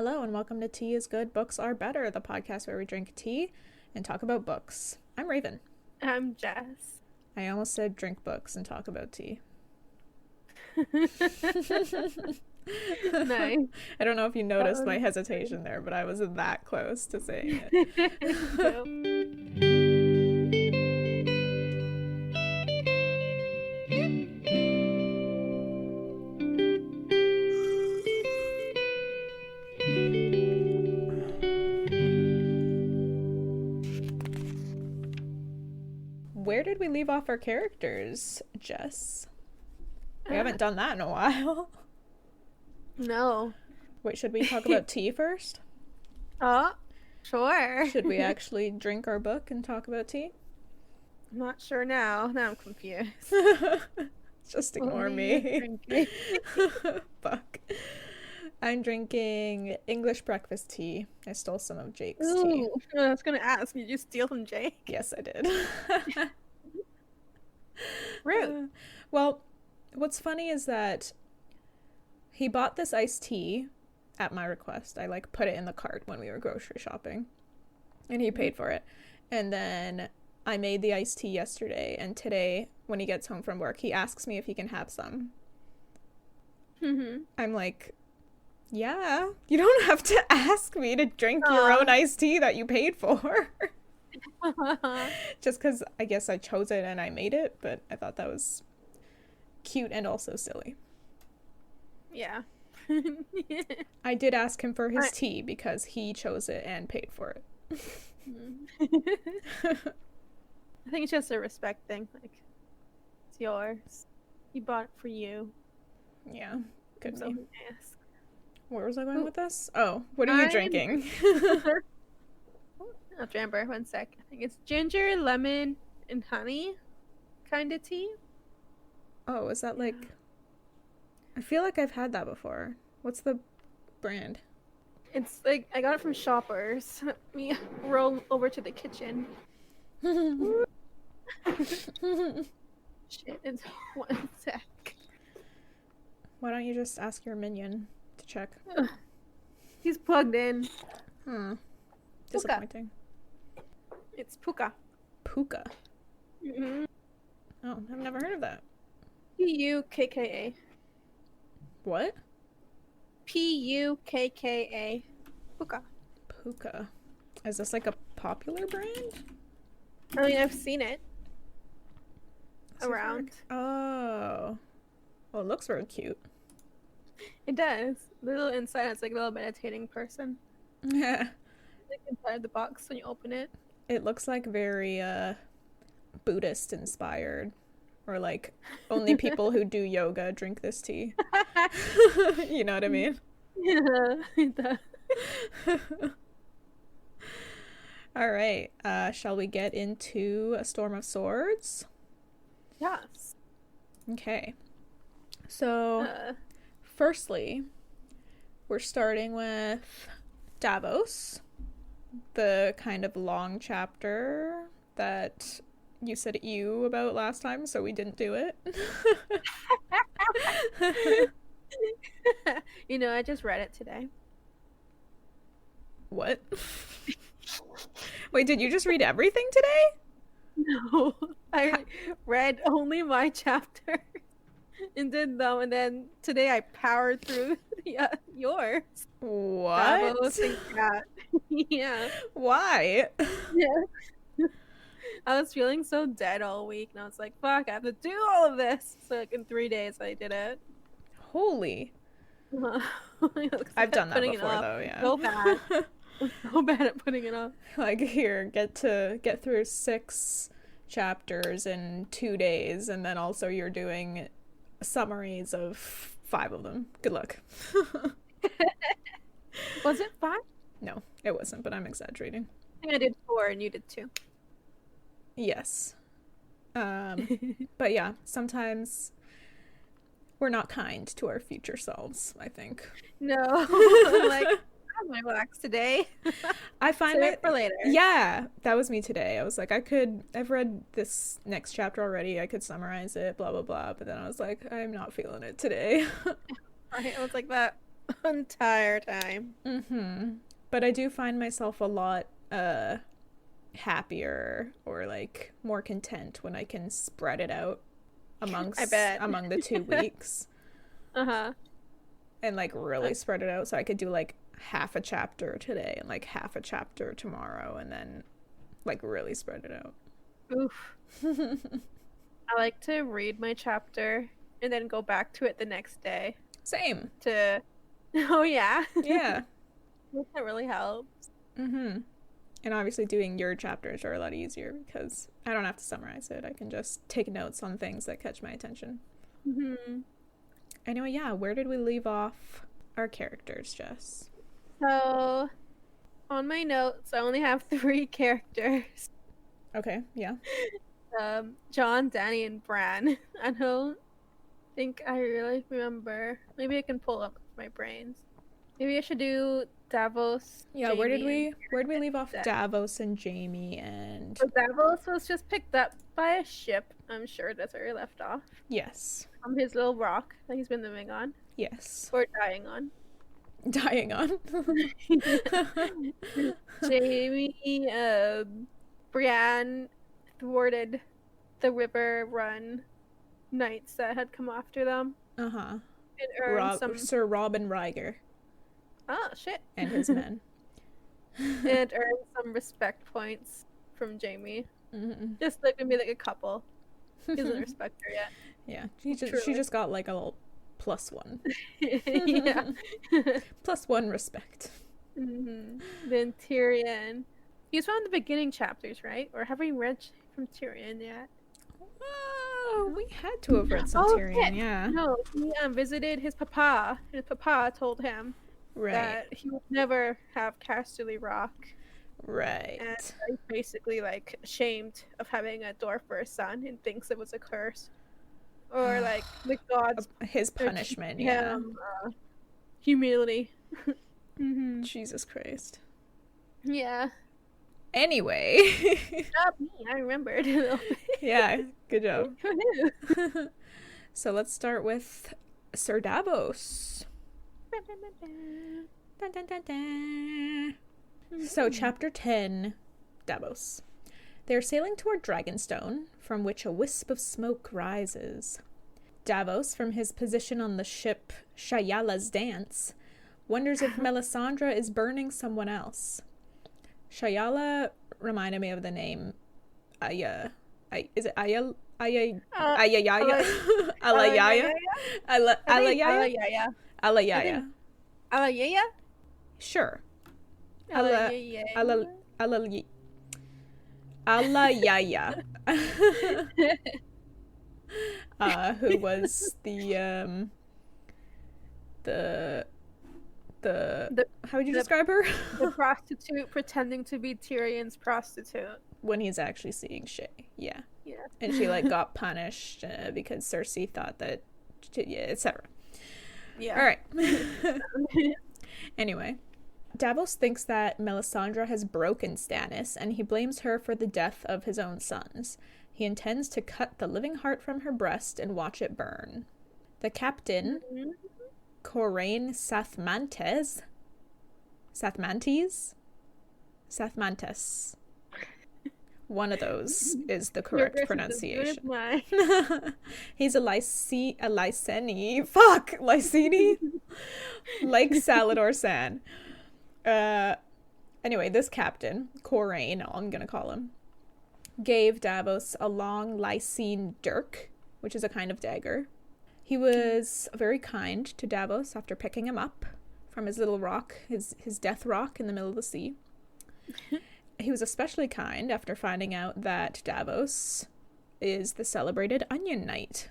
Hello and welcome to Tea is Good, Books Are Better, the podcast where we drink tea and talk about books. I'm Raven. I'm Jess. I almost said drink books and talk about tea. Nice. I don't know if you noticed my hesitation there, but I was that close to saying it. Where did we leave off our characters, Jess? We haven't done that in a while. No. Wait, should we talk about tea first? Oh, sure. Should we actually drink our book and talk about tea? I'm not sure now. Now I'm confused. Just ignore me. Fuck. I'm drinking English breakfast tea. I stole some of Jake's tea. I was going to ask, did you steal from Jake? Yes, I did. Rude. Well, what's funny is that he bought this iced tea at my request. I put it in the cart when we were grocery shopping, and he paid for it. And then I made the iced tea yesterday, and today when he gets home from work, he asks me if he can have some. I'm like, yeah, you don't have to ask me to drink your own iced tea that you paid for. Just because I guess I chose it and I made it, but I thought that was cute and also silly. Yeah. I did ask him for his tea because he chose it and paid for it. I think it's just a respect thing. Like, it's yours. He bought it for you. Yeah, could So be. ask. Where was I going with this? Oh, what are you drinking? I'll remember. 1 sec. I think it's ginger, lemon, and honey kind of tea. Oh, is that like... I feel like I've had that before. What's the brand? It's like, I got it from Shoppers. Let me roll over to the kitchen. Shit, it's 1 sec. Why don't you just ask your minion to check? He's plugged in. Disappointing. It's Puka. Puka. Mm-hmm. Oh, I've never heard of that. P-U-K-K-A. What? P-U-K-K-A. Puka. Puka. Is this like a popular brand? I mean, I've seen it around. Oh. Well, it looks very cute. It does. The little inside, it's like a little meditating person. Yeah. Like inside the box when you open it. It looks like very Buddhist inspired, or like only people who do yoga drink this tea. You know what I mean? Yeah, it does. All right. Shall we get into A Storm of Swords? Yes. Okay. So, firstly, we're starting with Davos, the kind of long chapter that you said ew about last time, so we didn't do it. You know, I just read it today. What? Wait, did you just read everything today? No, I read only my chapter and did them, and then today I powered through yours. What? Davos and Cat. Yeah. Why? Yeah. I was feeling so dead all week, and I was like, fuck, I have to do all of this. So like in 3 days I did it. Holy. I've done that before though, yeah. So bad. So bad at putting it up. Like, here, get through 6 chapters in 2 days, and then also you're doing summaries of 5 of them. Good luck. Was it 5? No, it wasn't, but I'm exaggerating. I think I did 4 and you did 2. Yes. But yeah, sometimes we're not kind to our future selves, I think. No. I'm like, I'm gonna relax today. I find Save it for later. Yeah, that was me today. I was like, I've read this next chapter already. I could summarize it, blah, blah, blah. But then I was like, I'm not feeling it today. Right, I was like that. entire time. Mm-hmm. But I do find myself a lot happier or like more content when I can spread it out I bet. among the 2 weeks Uh-huh. and like really spread it out, so I could do like half a chapter today and like half a chapter tomorrow and then like really spread it out. Oof. I like to read my chapter and then go back to it the next day Same. to Oh yeah. Yeah. That really helps. Mm-hmm. And obviously doing your chapters are a lot easier because I don't have to summarize it. I can just take notes on things that catch my attention. Mm-hmm. Anyway, yeah, where did we leave off our characters, Jess? So, on my notes, I only have 3 characters. Okay, yeah. John, Danny, and Bran. I don't think I really remember. Maybe I can pull up my brains. Maybe I should do Davos. Yeah, Jaime, where did we leave off Danny. Davos and Jaime and So Davos was just picked up by a ship. I'm sure that's where he left off. yes. From his little rock that he's been living on. Yes. Or dying on. Dying on. Jaime, Brienne thwarted the river run knights that had come after them. Uh-huh. And earned some... Sir Robin Ryger Oh, shit. and his men. And earned some respect points from Jaime. Mm-hmm. Just like maybe like a couple. He doesn't respect her yet. Yeah, she just got like a little +1. Yeah. +1 respect. Mm-hmm. Then Tyrion. He's from the beginning chapters, right? Or have we read from Tyrion yet? Oh, we had to have read some Tyrion, shit. yeah. No, he visited his papa. His papa told him that he would never have Casterly Rock. Right. And he's basically like ashamed of having a dwarf for a son and thinks it was a curse. Or like the gods. His punishment, yeah. Humility. Mm-hmm. Jesus Christ. Yeah. Anyway. Not me, I remembered a little bit. Yeah, good job. So let's start with Sir Davos. Dun, dun, dun, dun. So, chapter 10, Davos. They are sailing toward Dragonstone, from which a wisp of smoke rises. Davos, from his position on the ship Shayala's Dance, wonders if Melisandre is burning someone else. Shayala reminded me of the name Aya. Is it Aya? Ayayaya? Alayaya? Alayaya? Alayaya. Alayaya? Sure. Alayaya. Alayaya. Who was the how would you describe her? The prostitute pretending to be Tyrion's prostitute. When he's actually seeing Shay. Yeah. Yeah. And she like got punished because Cersei thought that, yeah, etc. Yeah. All right. Anyway, Davos thinks that Melisandre has broken Stannis, and he blames her for the death of his own sons. He intends to cut the living heart from her breast and watch it burn. The captain, Corain Sathmantes, one of those is the correct pronunciation. He's a Lyseni. Fuck! Lyseni? Like Salador San. Anyway, this captain, Corain, I'm gonna call him, gave Davos a long Lysene dirk, which is a kind of dagger. He was very kind to Davos after picking him up from his little rock, his death rock in the middle of the sea. He was especially kind after finding out that Davos is the celebrated Onion Knight.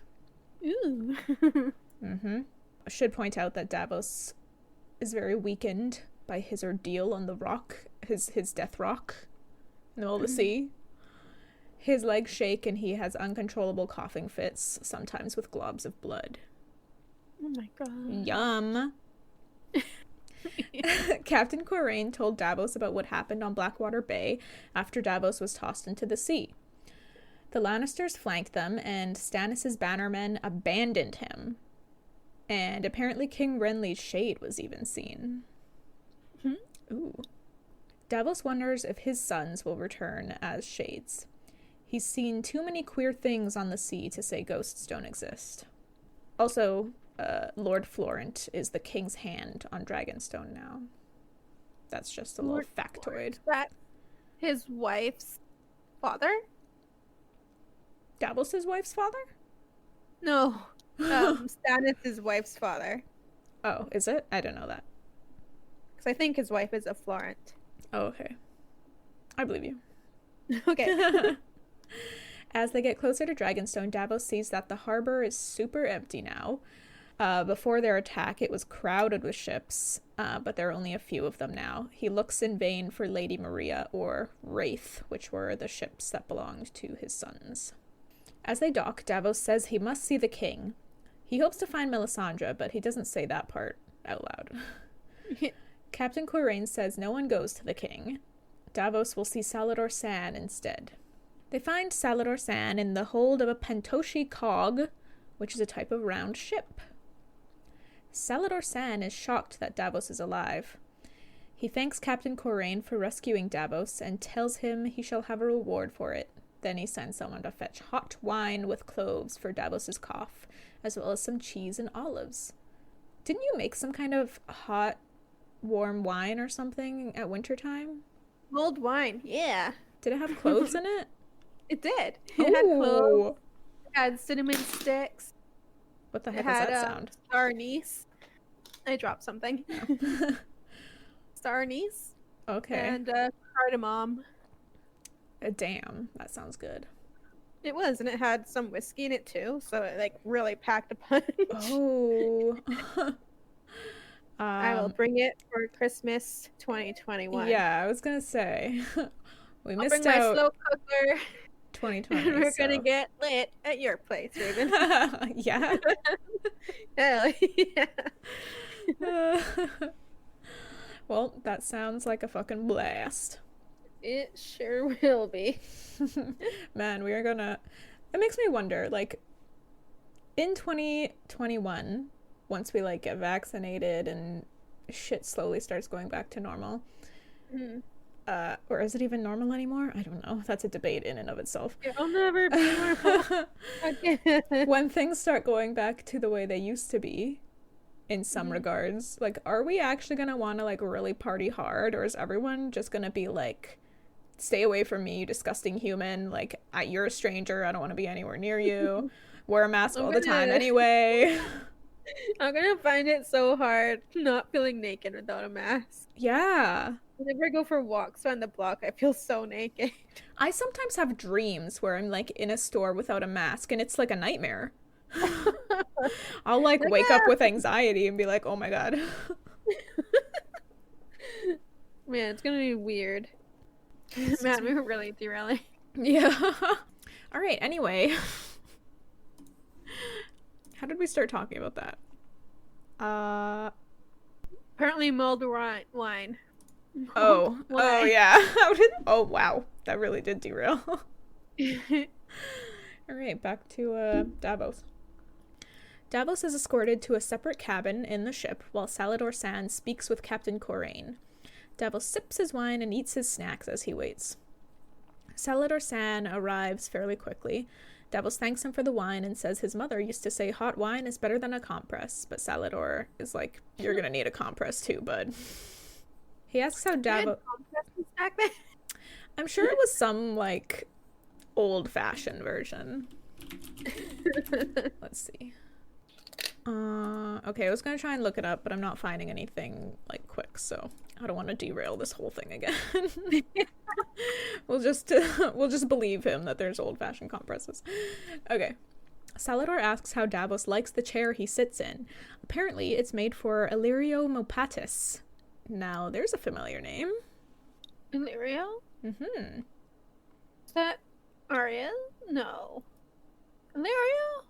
Ooh. I should point out that Davos is very weakened by his ordeal on the rock, his death rock in the middle of the sea. His legs shake and he has uncontrollable coughing fits, sometimes with globs of blood. Oh my god. Yum. Captain Corain told Davos about what happened on Blackwater Bay after Davos was tossed into the sea. The Lannisters flanked them, and Stannis' bannermen abandoned him. And apparently King Renly's shade was even seen. Ooh. Davos wonders if his sons will return as shades. He's seen too many queer things on the sea to say ghosts don't exist. Also, Lord Florent is the king's hand on Dragonstone now. That's just a little factoid. Florent. Is that his wife's father? Davos' wife's father? No. Stannis' wife's father. Oh, is it? I didn't know that. Because I think his wife is a Florent. Oh, okay. I believe you. Okay. As they get closer to Dragonstone, Davos sees that the harbor is super empty now. Before their attack, it was crowded with ships, but there are only a few of them now. He looks in vain for Lady Maria or Wraith, which were the ships that belonged to his sons. As they dock, Davos says he must see the king. He hopes to find Melisandre, but he doesn't say that part out loud. Captain Quiraine says no one goes to the king. Davos will see Salladhor Saan instead. They find Salladhor Saan in the hold of a Pentoshi cog, which is a type of round ship. Salladhor Saan is shocked that Davos is alive. He thanks Captain Quiraine for rescuing Davos and tells him he shall have a reward for it. Then he sends someone to fetch hot wine with cloves for Davos's cough, as well as some cheese and olives. Didn't you make some kind of hot, warm wine or something at wintertime? Mulled wine, yeah. Did it have cloves in it? It did. It had cloves. It had cinnamon sticks. What the heck does that sound? Star anise. I dropped something. Star anise. Okay. And cardamom. Damn, that sounds good. It was, and it had some whiskey in it too, so it like really packed a punch. Oh. I will bring it for Christmas 2021. Yeah, I was gonna say we missed I'll bring my slow cooker. 2020. We're gonna get lit at your place, Raven. Yeah. Hell yeah. Well, that sounds like a fucking blast. It sure will be. Man, we are gonna... It makes me wonder, like, in 2021, once we, like, get vaccinated and shit slowly starts going back to normal, or is it even normal anymore? I don't know. That's a debate in and of itself. It'll never be normal again. When things start going back to the way they used to be, in some regards, like, are we actually gonna want to, like, really party hard, or is everyone just gonna be like, stay away from me, you disgusting human, like, you're a stranger, I don't want to be anywhere near you, wear a mask all the time anyway. I'm gonna find it so hard not feeling naked without a mask. Yeah. Whenever I go for walks around the block, I feel so naked. I sometimes have dreams where I'm, like, in a store without a mask, and it's like a nightmare. I'll, like, wake up with anxiety and be like, oh my god. Man, it's gonna be weird. Man, we were really derailing. Yeah. All right, anyway. How did we start talking about that? Apparently mulled wine. Oh, yeah. Oh, wow. That really did derail. All right, back to Davos. Davos is escorted to a separate cabin in the ship while Salladhor Saan speaks with Captain Quiraine. Davos sips his wine and eats his snacks as he waits. Salladhor Saan arrives fairly quickly. Davos thanks him for the wine and says his mother used to say hot wine is better than a compress, but Salladhor is like, you're gonna need a compress too, bud. He asks how Davos... I'm sure it was some, like, old-fashioned version. Let's see. Okay, I was gonna try and look it up, but I'm not finding anything, like, quick, so I don't want to derail this whole thing again. We'll just believe him that there's old-fashioned compresses. Okay. Salladhor asks how Davos likes the chair he sits in. Apparently, it's made for Illyrio Mopatis. Now, there's a familiar name. Illyrio? Mm-hmm. Is that Arya? No. Illyrio?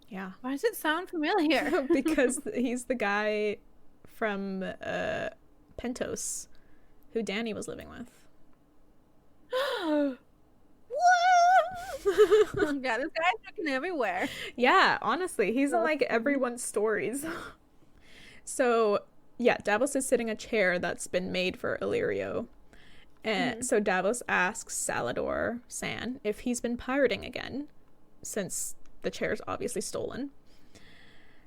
Yeah. Why does it sound familiar? Because he's the guy from Pentos who Dany was living with. What? Oh god, this guy's looking everywhere. Yeah, honestly, he's in So like funny. everyone's stories. So, yeah, Davos is sitting in a chair that's been made for Illyrio. And Mhm. so Davos asks Salador San if he's been pirating again, since the chair's obviously stolen.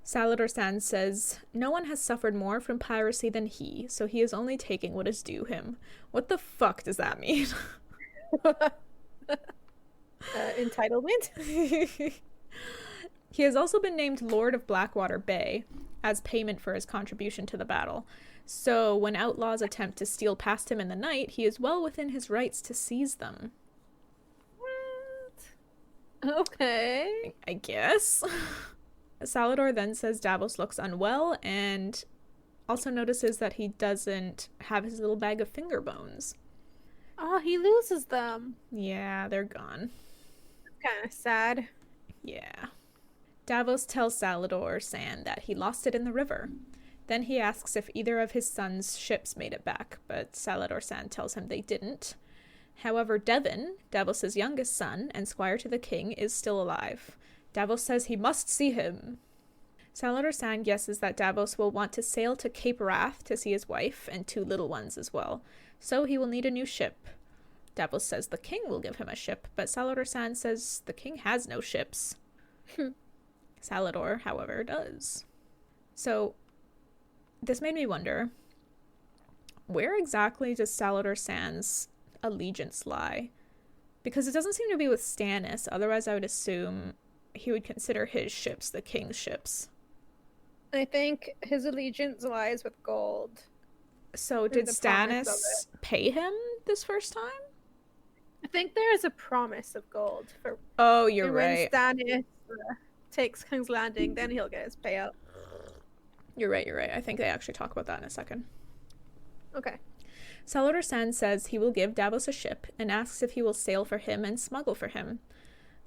Salador San says no one has suffered more from piracy than he, so he is only taking what is due him. What the fuck does that mean? Entitlement? He has also been named Lord of Blackwater Bay as payment for his contribution to the battle. So when outlaws attempt to steal past him in the night, he is well within his rights to seize them. What? Okay. I guess. Salador then says Davos looks unwell and also notices that he doesn't have his little bag of finger bones. Oh, he loses them. Yeah, they're gone. Kind of sad. Yeah. Davos tells Salador San that he lost it in the river. Then he asks if either of his son's ships made it back, but Salador San tells him they didn't. However, Devon, Davos' youngest son and squire to the king, is still alive. Davos says he must see him. Salador San guesses that Davos will want to sail to Cape Wrath to see his wife and 2 little ones as well, so he will need a new ship. Davos says the king will give him a ship, but Salador San says the king has no ships. Salador, however, does. So, this made me wonder, where exactly does Salador San's allegiance lie? Because it doesn't seem to be with Stannis, otherwise I would assume he would consider his ships the king's ships. I think his allegiance lies with gold. So did Stannis pay him this first time? I think there is a promise of gold for. Oh, you're when right. Stannis takes King's Landing, then he'll get his payout. You're right. I think they actually talk about that in a second. Okay. Salador San says he will give Davos a ship and asks if he will sail for him and smuggle for him.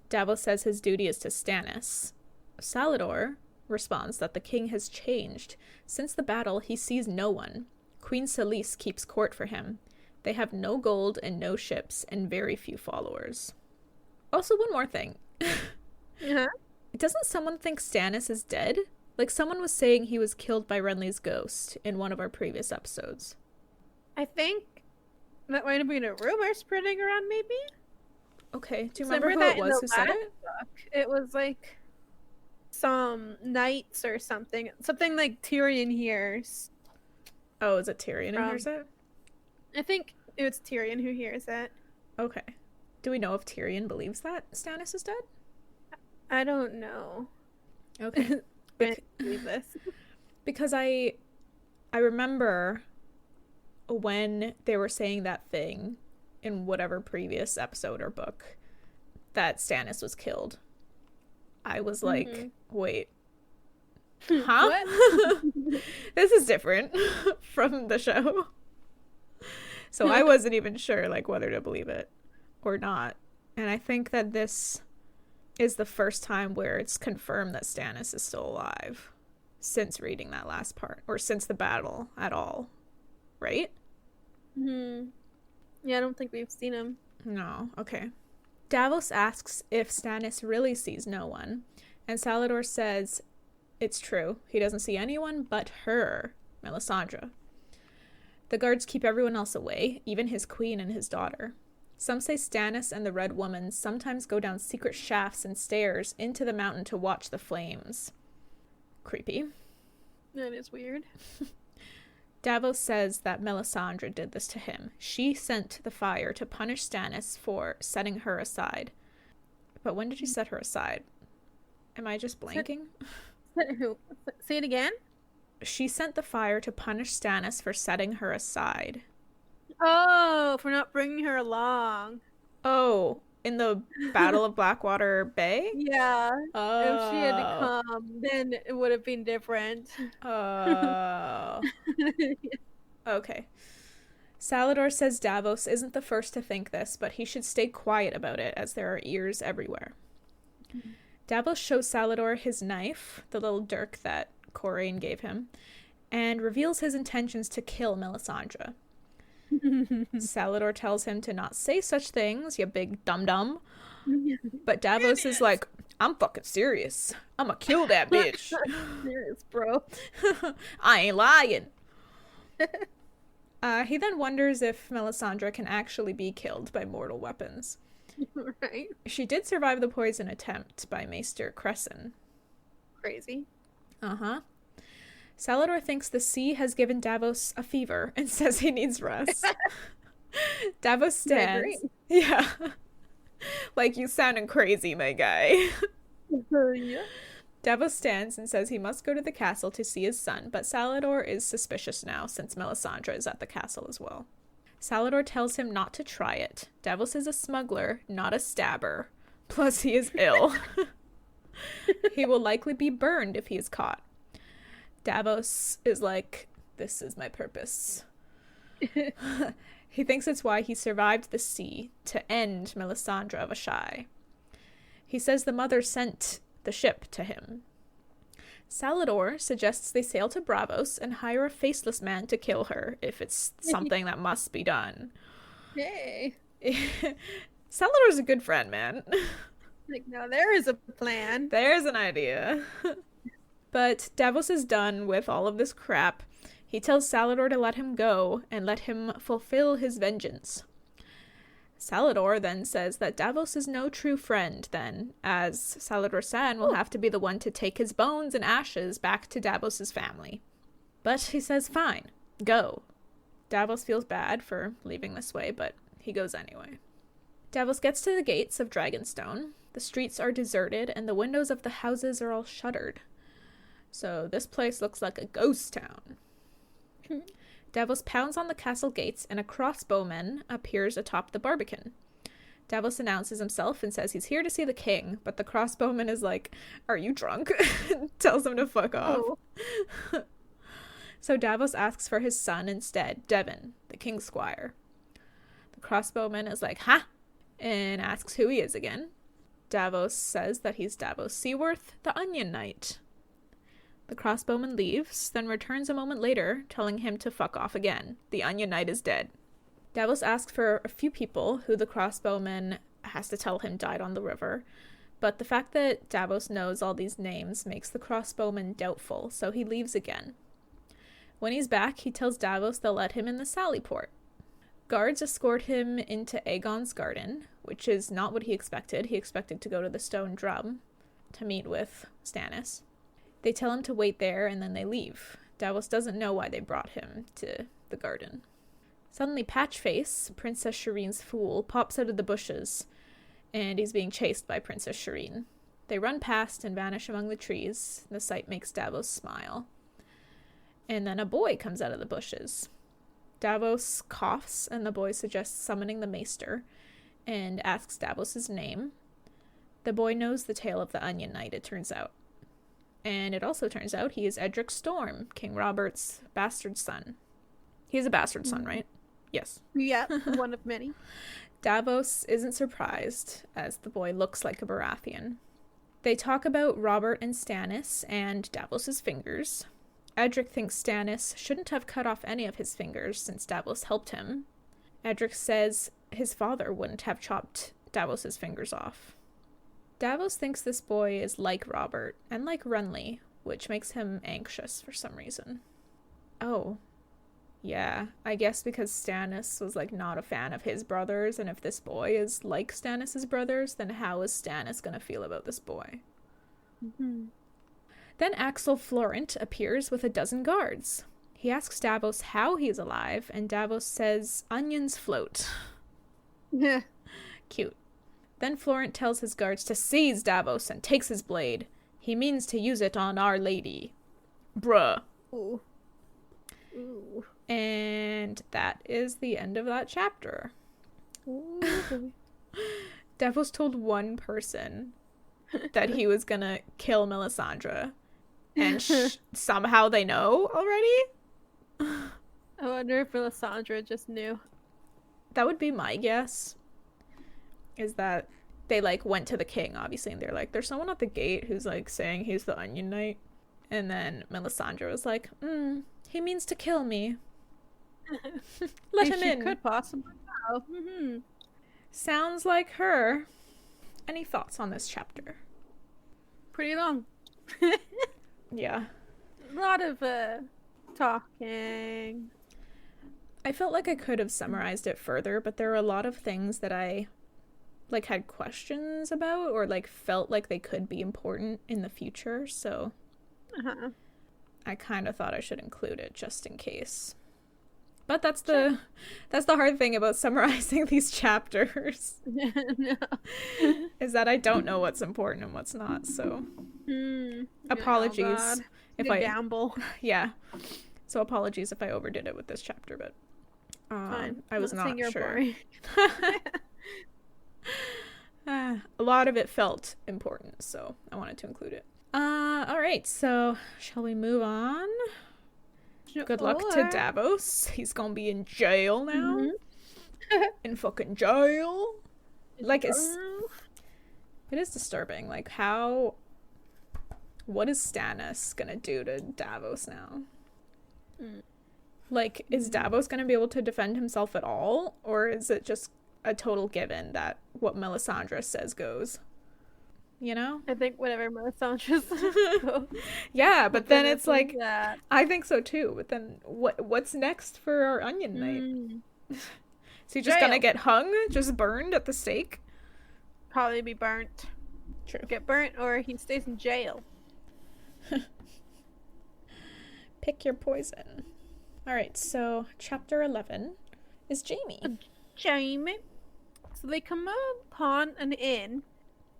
Davos says his duty is to Stannis. Salador responds that the king has changed. Since the battle, he sees no one. Queen Selyse keeps court for him. They have no gold and no ships and very few followers. Also, one more thing. Uh-huh. Doesn't someone think Stannis is dead? Like, someone was saying he was killed by Renly's ghost in one of our previous episodes. I think that might have been a rumor spreading around, maybe? Okay, do you remember who it was who said it? Book, it was like some knights or something. Something like Tyrion hears. Oh, is it Tyrion who hears it? I think it's Tyrion who hears it. Okay. Do we know if Tyrion believes that Stannis is dead? I don't know. Okay. I believe this. Because I remember when they were saying that thing in whatever previous episode or book that Stannis was killed. I was like, wait. Huh? This is different from the show. So I wasn't even sure like whether to believe it or not. And I think that this is the first time where it's confirmed that Stannis is still alive since reading that last part, or since the battle at all, right? Yeah, I don't think we've seen him. No, okay. Davos asks if Stannis really sees no one, and Salador says it's true. He doesn't see anyone but her, Melisandre. The guards keep everyone else away, even his queen and his daughter. Some say Stannis and the Red Woman sometimes go down secret shafts and stairs into the mountain to watch the flames. Creepy. That is weird. Davos says that Melisandre did this to him. She sent the fire to punish Stannis for setting her aside. But when did she set her aside? Am I just blanking? Who? Say it again? She sent the fire to punish Stannis for setting her aside. Oh, for not bringing her along. Oh, in the Battle of Blackwater Bay? Yeah. Oh. If she had come, then it would have been different. Oh. Okay. Salador says Davos isn't the first to think this, but he should stay quiet about it, as there are ears everywhere. Davos shows Salador his knife, the little dirk that Corraine gave him, and reveals his intentions to kill Melisandre. Sallador tells him to not say such things, you big dum-dum. But Davos is like, I'm fucking serious. I'ma kill that bitch. Serious, bro. I ain't lying. He then wonders if Melisandre can actually be killed by mortal weapons. Right? She did survive the poison attempt by Maester Cresson. Crazy. Uh-huh. Sallador thinks the sea has given Davos a fever and says he needs rest. Davos stands. Yeah. Like, you sounding crazy, my guy. Yeah. Davos stands and says he must go to the castle to see his son, but Sallador is suspicious now since Melisandre is at the castle as well. Sallador tells him not to try it. Davos is a smuggler, not a stabber. Plus, he is ill. He will likely be burned if he is caught. Davos is like, this is my purpose. He thinks it's why he survived the sea, to end Melisandre of Ashai. He says the mother sent the ship to him. Sallador suggests they sail to Braavos and hire a faceless man to kill her, if it's something that must be done. Yay. Sallador's a good friend, man. Like, now there is a plan. There's an idea. But Davos is done with all of this crap. He tells Sallador to let him go and let him fulfill his vengeance. Sallador then says that Davos is no true friend then, as Sallador San will have to be the one to take his bones and ashes back to Davos's family. But he says, fine, go. Davos feels bad for leaving this way, but he goes anyway. Davos gets to the gates of Dragonstone. The streets are deserted and the windows of the houses are all shuttered. So this place looks like a ghost town. Davos pounds on the castle gates and a crossbowman appears atop the barbican. Davos announces himself and says he's here to see the king, but the crossbowman is like, are you drunk? Tells him to fuck off. Oh. So Davos asks for his son instead, Devon, the king's squire. The crossbowman is like, huh? And asks who he is again. Davos says that he's Davos Seaworth, the Onion Knight. The crossbowman leaves, then returns a moment later, telling him to fuck off again. The Onion Knight is dead. Davos asks for a few people who the crossbowman has to tell him died on the river, but the fact that Davos knows all these names makes the crossbowman doubtful, so he leaves again. When he's back, he tells Davos they'll let him in the Sallyport. Guards escort him into Aegon's garden, which is not what he expected. He expected to go to the Stone Drum to meet with Stannis. They tell him to wait there, and then they leave. Davos doesn't know why they brought him to the garden. Suddenly, Patchface, Princess Shireen's fool, pops out of the bushes, and he's being chased by Princess Shireen. They run past and vanish among the trees. The sight makes Davos smile. And then a boy comes out of the bushes. Davos coughs, and the boy suggests summoning the maester, and asks Davos' name. The boy knows the tale of the Onion Knight, it turns out. And it also turns out he is Edric Storm, King Robert's bastard son. He's a bastard son, right? Yes. Yeah, one of many. Davos isn't surprised, as the boy looks like a Baratheon. They talk about Robert and Stannis and Davos' fingers. Edric thinks Stannis shouldn't have cut off any of his fingers since Davos helped him. Edric says his father wouldn't have chopped Davos' fingers off. Davos thinks this boy is like Robert, and like Renly, which makes him anxious for some reason. Oh. Yeah, I guess because Stannis was, not a fan of his brothers, and if this boy is like Stannis' brothers, then how is Stannis gonna feel about this boy? Mm-hmm. Then Axel Florent appears with 12 guards. He asks Davos how he's alive, and Davos says, onions float. Yeah. Cute. Then Florent tells his guards to seize Davos and takes his blade. He means to use it on Our Lady. Bruh. Ooh. Ooh. And that is the end of that chapter. Ooh. Davos told one person that he was gonna kill Melisandre. And somehow they know already? I wonder if Melisandre just knew. That would be my guess. Is that they went to the king, obviously, and they're like, there's someone at the gate who's saying he's the Onion Knight. And then Melisandre was like, he means to kill me. Let If him she in. could possibly know. Mm-hmm. Sounds like her. Any thoughts on this chapter? Pretty long. Yeah. A lot of talking. I felt like I could have summarized it further, but there are a lot of things that I like had questions about or like felt like they could be important in the future, so I kind of thought I should include it just in case. But that's the hard thing about summarizing these chapters. No. Is that I don't know what's important and what's not, so apologies if I gamble. Yeah. So apologies if I overdid it with this chapter, but Fine. I was not you're sure. boring. A lot of it felt important, so I wanted to include it. All right, so shall we move on? Good luck to Davos. He's gonna be in jail now. In fucking jail. Like, it is disturbing. Like, what is Stannis gonna do to Davos now? Like, is Davos gonna be able to defend himself at all? Or is it just a total given that what Melisandre says goes? You know? I think whatever Melisandre says goes. Yeah, but then it's like, that. I think so too. But then what's next for our Onion Knight? Is he just gonna get hung? Just burned at the stake? Probably be burnt. True. Get burnt, or he stays in jail. Pick your poison. Alright, so chapter 11 is Jaime. Jaime. So they come upon an inn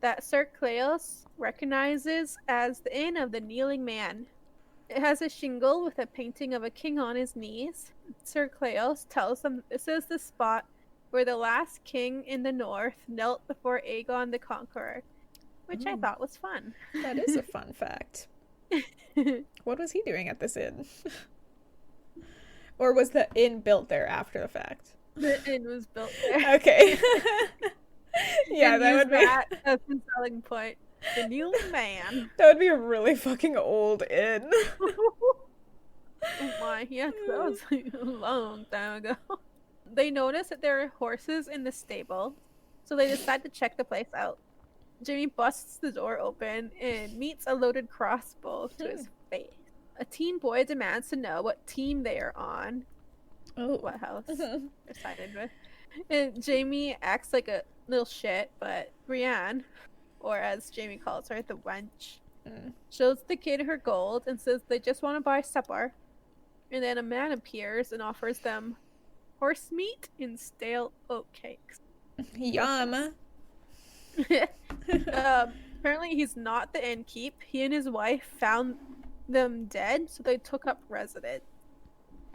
that Sir Cleos recognizes as the Inn of the Kneeling Man. It has a shingle with a painting of a king on his knees. Sir Cleos tells them this is the spot where the last king in the north knelt before Aegon the Conqueror, which I thought was fun. That is a fun fact. What was he doing at this inn? Or was the inn built there after the fact? The inn was built there. Okay. Yeah, that would be as a selling point. The Kneeling Man. That would be a really fucking old inn. Oh my, yeah, that was like a long time ago. They notice that there are horses in the stable, so they decide to check the place out. Jaime busts the door open and meets a loaded crossbow to his face. A teen boy demands to know what team they are on. Oh. What house they're sided with. And Jaime acts like a little shit, but Brienne, or as Jaime calls her, the wench, shows the kid her gold and says they just want to buy supper. And then a man appears and offers them horse meat and stale oatcakes. Yum. Apparently he's not the innkeep. He and his wife found them dead, so they took up residence.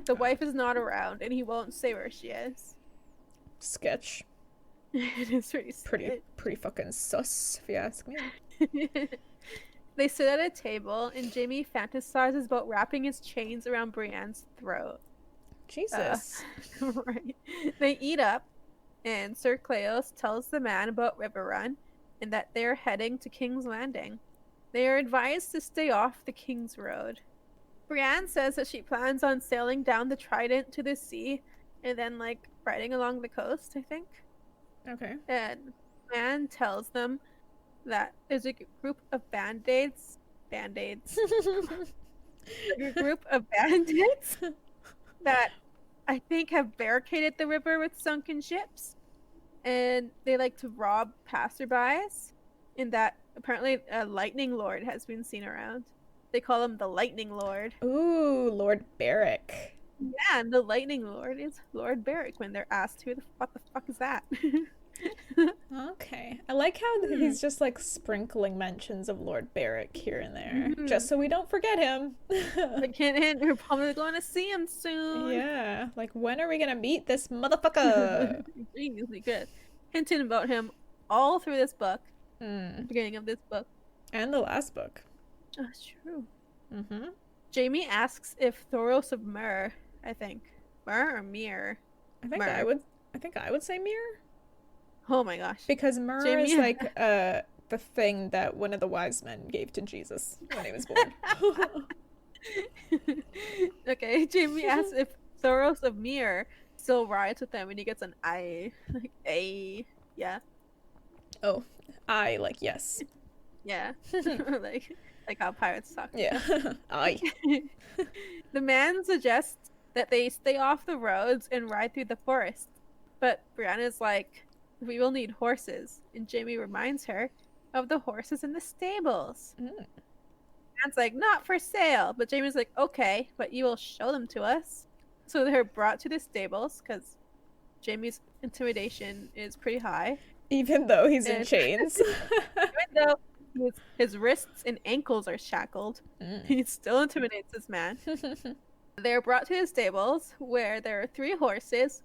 The wife is not around, and he won't say where she is. Sketch. It is pretty fucking sus, if you ask me. They sit at a table, and Jaime fantasizes about wrapping his chains around Brienne's throat. Jesus. Right. They eat up, and Sir Cleos tells the man about River Run, and that they are heading to King's Landing. They are advised to stay off the King's Road. Brienne says that she plans on sailing down the Trident to the sea, and then, like, riding along the coast, I think. Okay. And man tells them that there's a group of band-aids. A group of bandits that I think have barricaded the river with sunken ships. And they like to rob passerbys. And that apparently a lightning lord has been seen around. They call him the Lightning Lord. Ooh, Lord Barrick. Yeah, and the Lightning Lord is Lord Barrick when they're asked what the fuck is that? Okay. I like how he's just like sprinkling mentions of Lord Barrick here and there, just so we don't forget him. Like, hint, we're probably going to see him soon. Yeah, like, when are we gonna meet this motherfucker? Geniusly good. Hinting about him all through this book. Beginning of this book. And the last book. That's true. Jaime asks if Thoros of Myr, I think. Myr or Myr? I think I would say Myr. Oh my gosh. Because Myr is like the thing that one of the wise men gave to Jesus when he was born. Okay, Jaime asks if Thoros of Mir still rides with them, and he gets an I. Like, A. Yeah. Oh, I like yes. Yeah. like how pirates talk. Yeah. I. The man suggests that they stay off the roads and ride through the forest. But Brianna's like, we will need horses. And Jamie reminds her of the horses in the stables. Man's like, not for sale. But Jamie's like, okay, but you will show them to us. So they're brought to the stables because Jamie's intimidation is pretty high. Even though he's in chains. Even though his wrists and ankles are shackled, he still intimidates this man. They're brought to the stables where there are 3 horses,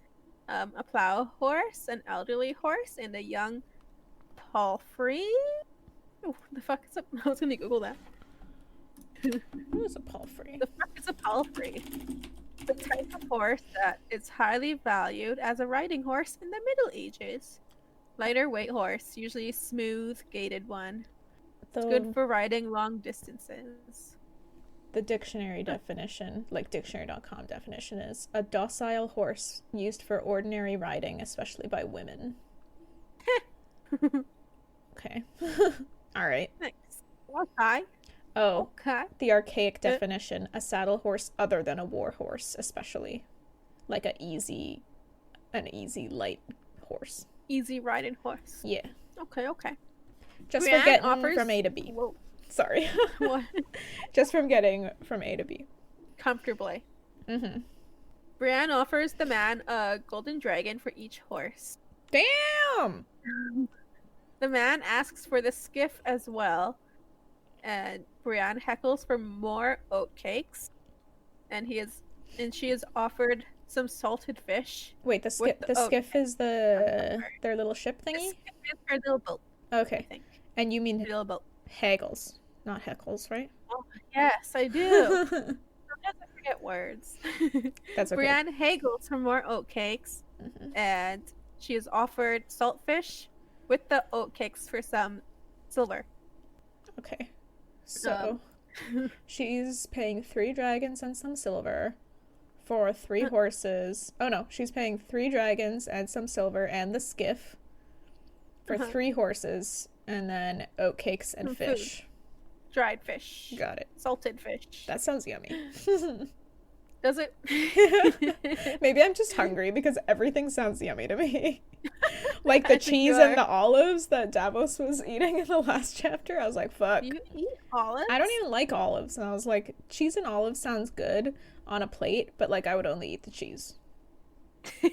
a plow horse, an elderly horse, and a young palfrey. Oh, the fuck is I was gonna Google that. Who is a palfrey? The fuck is a palfrey? The type of horse that is highly valued as a riding horse in the Middle Ages. Lighter weight horse, usually smooth, gaited one. It's good for riding long distances. The dictionary definition, like dictionary.com definition, is a docile horse used for ordinary riding, especially by women. Okay. All right. Nice. Okay. Oh, okay. The archaic definition, a saddle horse other than a war horse, especially. Like an easy light horse. Easy riding horse. Yeah. Okay. Just Brienne for getting offers... from A to B. Whoa. Sorry. What? Just from getting from A to B. Comfortably. Mm-hmm. Brienne offers the man a golden dragon for each horse. Damn! The man asks for the skiff as well. And Brienne heckles for more oat cakes. And she is offered some salted fish. Wait, the skiff is their little ship thingy? The skiff is her little boat. Okay. I think. And you mean little boat. haggles, not heckles, right? Oh, yes, I do. Sometimes I forget words. That's okay. Brienne haggles for more oat cakes, and she is offered saltfish with the oat cakes for some silver. Okay. So she's paying 3 dragons and some silver for 3 horses. Oh no, she's paying 3 dragons and some silver and the skiff for 3 horses, and then oat cakes and fish. Food. Dried fish. Got it. Salted fish. That sounds yummy. Does it? Maybe I'm just hungry because everything sounds yummy to me. Like the cheese and the olives that Davos was eating in the last chapter. I was like, fuck. You eat olives? I don't even like olives. And I was like, cheese and olives sounds good on a plate, but like I would only eat the cheese. As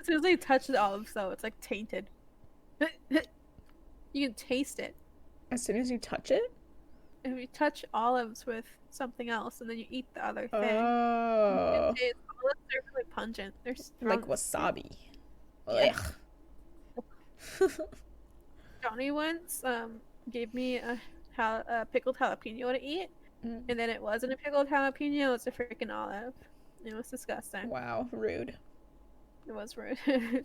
soon as they touch the olives, though, it's like tainted. You can taste it. As soon as you touch it? If you touch olives with something else and then you eat the other thing. Oh. Olives are really pungent. They're strong. Like wasabi. Yeah. Johnny once gave me a pickled jalapeno to eat. And then it wasn't a pickled jalapeno, it was a freaking olive. It was disgusting. Wow, rude. It was rude. I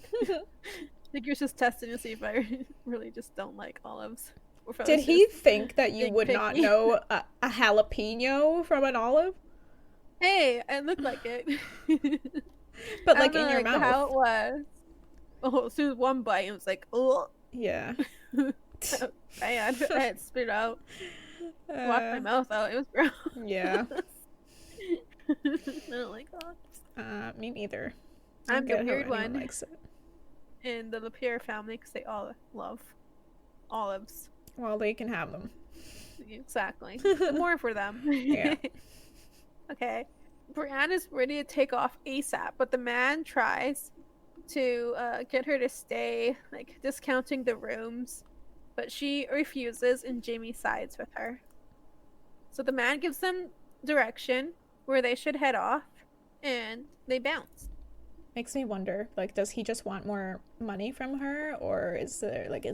think he was just testing to see if I really just don't like olives. Did he think that you would not know a jalapeno from an olive? Hey, it looked like it. But like in your mouth. How it was. Oh, as soon as one bite, it was like, oh. Yeah. I had to spit it out. Wash my mouth out. It was gross. Yeah. I don't like olives. Me neither. I'm the weird one likes it. in the Lapierre family because they all love olives. Well, they can have them. Exactly. More for them. Yeah. Okay. Brienne is ready to take off ASAP, but the man tries to get her to stay, like discounting the rooms, but she refuses and Jamie sides with her. So the man gives them direction where they should head off, and they bounce. Makes me wonder, like, does he just want more money from her, or is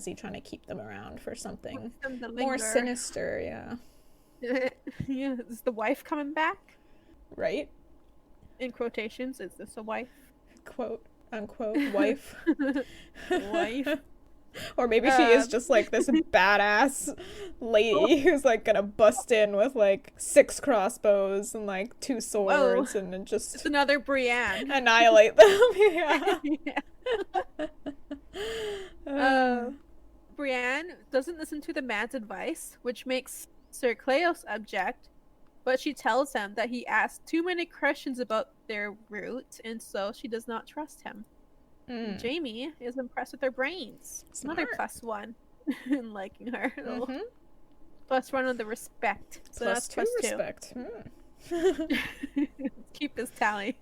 he trying to keep them around for something more sinister? Yeah. Yeah, is the wife coming back? Right? In quotations, is this a wife? Quote unquote wife. Wife. Or maybe she is just like this badass lady who's like gonna bust in with like 6 crossbows and like 2 swords Whoa. and just It's another Brienne. annihilate them. Yeah. Brienne doesn't listen to the man's advice, which makes Sir Cleos object, but she tells him that he asked too many questions about their route, and so she does not trust him. Jaime is impressed with her brains. Smart. Another +1 in liking her. Mm-hmm. +1 on the respect. So that's +2 respect. Keep his tally.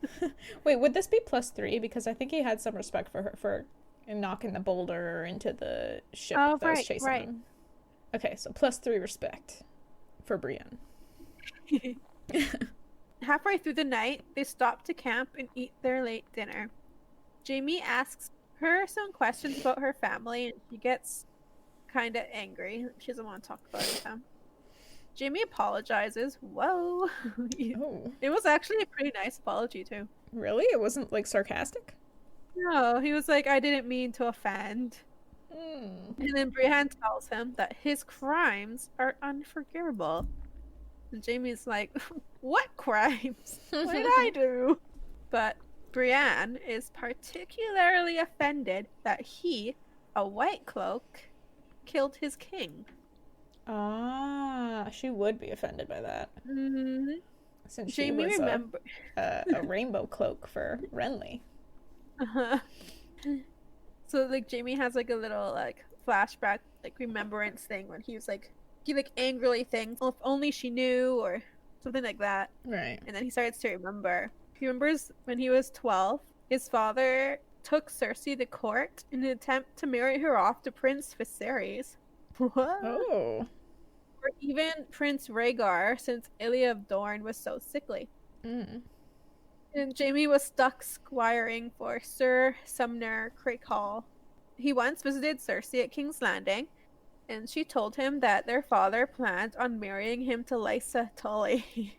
Wait, would this be +3? Because I think he had some respect for her for knocking the boulder into the ship that was chasing him. Okay, so +3 respect for Brienne. Halfway through the night, they stop to camp and eat their late dinner. Jaime asks her some questions about her family, and she gets kind of angry. She doesn't want to talk about it with him. Jaime apologizes. Whoa. Oh. It was actually a pretty nice apology, too. Really? It wasn't like sarcastic? No, he was like, I didn't mean to offend. And then Brienne tells him that his crimes are unforgivable. And Jaime's like, what crimes? What did I do? But Brienne is particularly offended that he, a white cloak, killed his king. Ah, she would be offended by that. Mm-hmm. Since she was a rainbow cloak for Renly. Uh-huh. So like Jaime has like a little like flashback, like remembrance thing when he was like he like angrily thinks, well, if only she knew or something like that. Right. And then he starts to remember. He remembers when he was 12, his father took Cersei to court in an attempt to marry her off to Prince Viserys. What? Oh. Or even Prince Rhaegar, since Ilya of Dorne was so sickly. And Jaime was stuck squiring for Sir Sumner Craighall. He once visited Cersei at King's Landing, and she told him that their father planned on marrying him to Lysa Tully.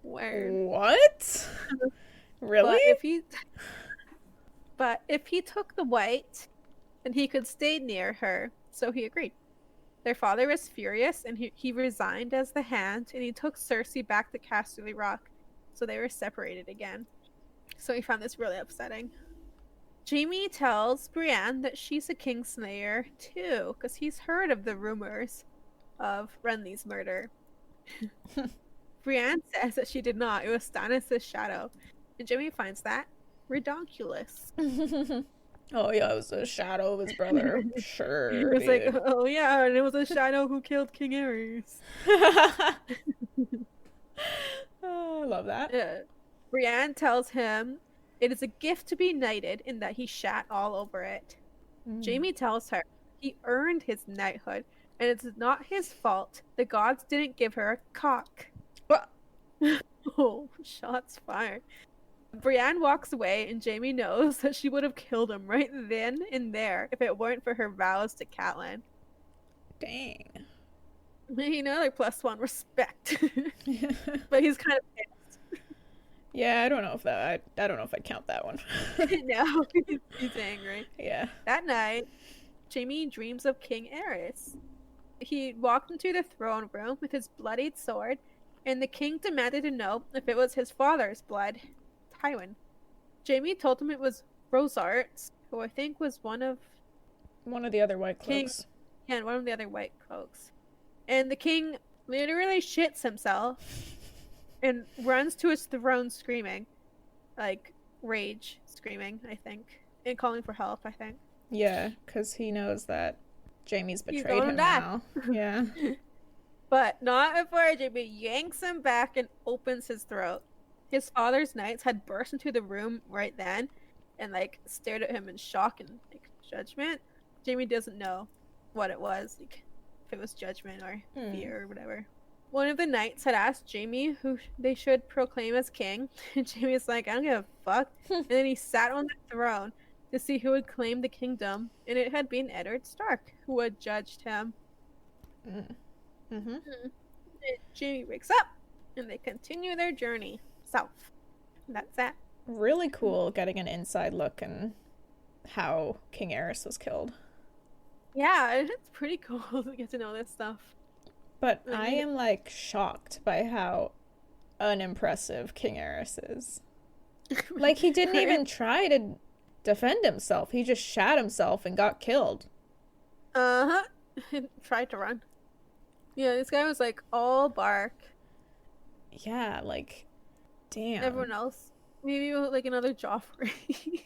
Weird. What? Really? But if he took the white, then he could stay near her, so he agreed. Their father was furious, and he resigned as the Hand, and he took Cersei back to Casterly Rock, so they were separated again. So he found this really upsetting. Jaime tells Brienne that she's a Kingslayer too, because he's heard of the rumors of Renly's murder. Brienne says that she did not. It was Stannis' shadow. And Jaime finds that redonkulous. Oh yeah, it was a shadow of his brother. Sure. He was like, oh yeah, and it was a shadow who killed King Aerys. Oh, I love that. Brienne tells him it is a gift to be knighted and that he shat all over it. Jaime tells her he earned his knighthood and it's not his fault. The gods didn't give her a cock. What? Oh, shots fired. Brienne walks away and Jaime knows that she would have killed him right then and there if it weren't for her vows to Catelyn. Dang. Another +1 respect. But he's kind of pissed. Yeah, I don't know if I'd count that one. No, he's angry. Yeah. That night, Jaime dreams of King Aerys. He walked into the throne room with his bloodied sword, and the king demanded to know if it was his father's blood, Tywin. Jaime told him it was Rosart's, who I think was one of the other white cloaks. Yeah, one of the other white cloaks. And the king literally shits himself and runs to his throne screaming. Like, rage screaming, I think. And calling for help, I think. Yeah, because he knows that Jaime's betrayed him now. Yeah. But not before Jaime yanks him back and opens his throat. His father's knights had burst into the room right then and, like, stared at him in shock and, like, judgment. Jaime doesn't know what it was, like, if it was judgment or fear or whatever. One of the knights had asked Jaime who they should proclaim as king, and Jaime's like, I don't give a fuck. And then he sat on the throne to see who would claim the kingdom, and it had been Eddard Stark who had judged him. Jaime wakes up, and they continue their journey south. And that's that. Really cool getting an inside look and how King Aerys was killed. Yeah, it's pretty cool to get to know this stuff. But I I mean, am like shocked by how unimpressive King Eris is. Like, he didn't even try to defend himself. He just shot himself and got killed. uh-huh. Tried to run. Yeah, this guy was like all bark. Yeah, like, damn. Everyone else, maybe like another Joffrey.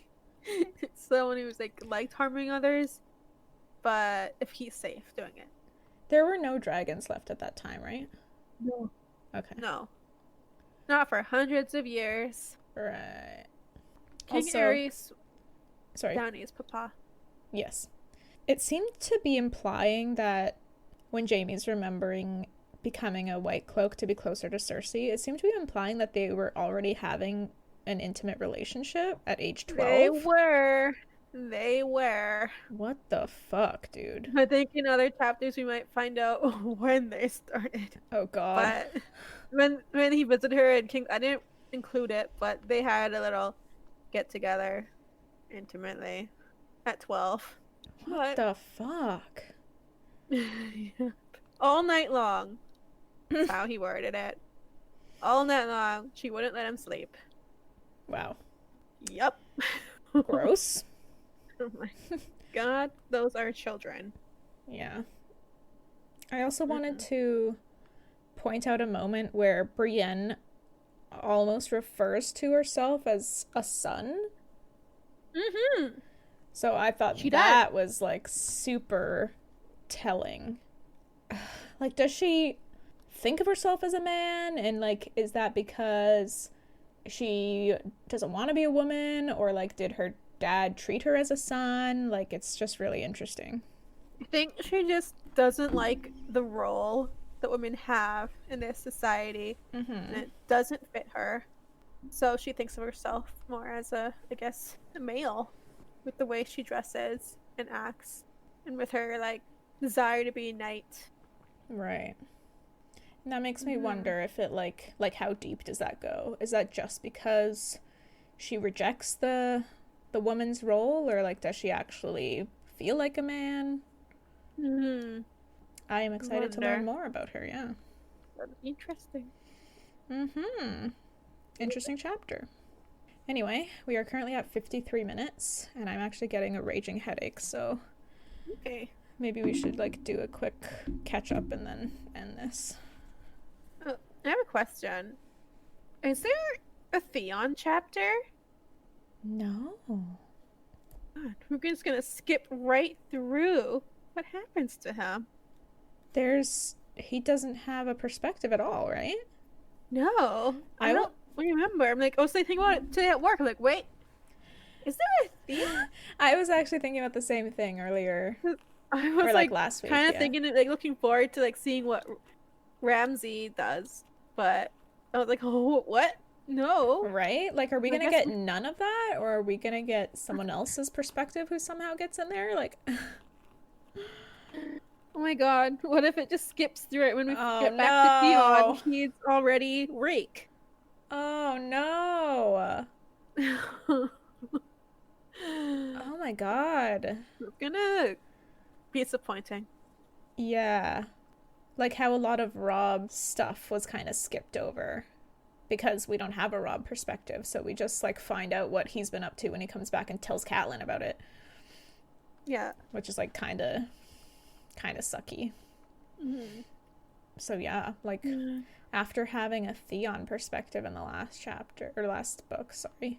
Someone who was like liked harming others, but if he's safe doing it. There were no dragons left at that time, right? No. Okay. No. Not for hundreds of years. Right. King Also, Aerys, sorry. Downey's papa. Yes. It seemed to be implying that when Jaime's remembering becoming a White Cloak to be closer to Cersei, it seemed to be implying that they were already having an intimate relationship at age 12. They were. They were. What the fuck, dude? I think in other chapters we might find out when they started. Oh god. But when he visited her in King, I didn't include it, but they had a little get together intimately at 12. What the fuck? Yeah. All night long. That's how he worded it. All night long, she wouldn't let him sleep. Wow. Yep. Gross. Oh my god, those are children. Yeah. I also wanted to point out a moment where Brienne almost refers to herself as a son. Mm-hmm. So I thought She that was like super telling. Like, does she think of herself as a man? And like, is that because she doesn't want to be a woman? Or like, did her dad treat her as a son? Like, it's just really interesting. I think she just doesn't like the role that women have in this society, and it doesn't fit her. So she thinks of herself more as a male, with the way she dresses and acts, and with her like desire to be a knight. Right. And that makes me wonder if it like how deep does that go? Is that just because she rejects the woman's role, or like does she actually feel like a man? I am excited to learn more about her. Yeah. That'd be interesting. Interesting chapter. Anyway, we are currently at 53 minutes, and I'm actually getting a raging headache, so Okay. maybe we should like do a quick catch up and then end this. I have a question. Is there a Theon chapter? No. God, we're just gonna skip right through. What happens to him? He doesn't have a perspective at all, right? No, I don't remember. I'm like, oh, so they think about it today at work. I'm like, wait, is there a Theon? I was actually thinking about the same thing earlier. I was or like last week, kind of thinking, like, looking forward to like seeing what Ramsay does, but I was like, oh, what? No. Right? Like, are we gonna get none of that, or are we gonna get someone else's perspective who somehow gets in there? Like, oh my god, what if it just skips through it when we get back to Theon? He's already Rake. Oh no. Oh my god. It's gonna be disappointing. Yeah. Like how a lot of Rob's stuff was kind of skipped over because we don't have a Rob perspective, so we just like find out what he's been up to when he comes back and tells Catelyn about it. Yeah. Which is like kind of sucky. So yeah, like after having a Theon perspective in the last chapter or last book, sorry.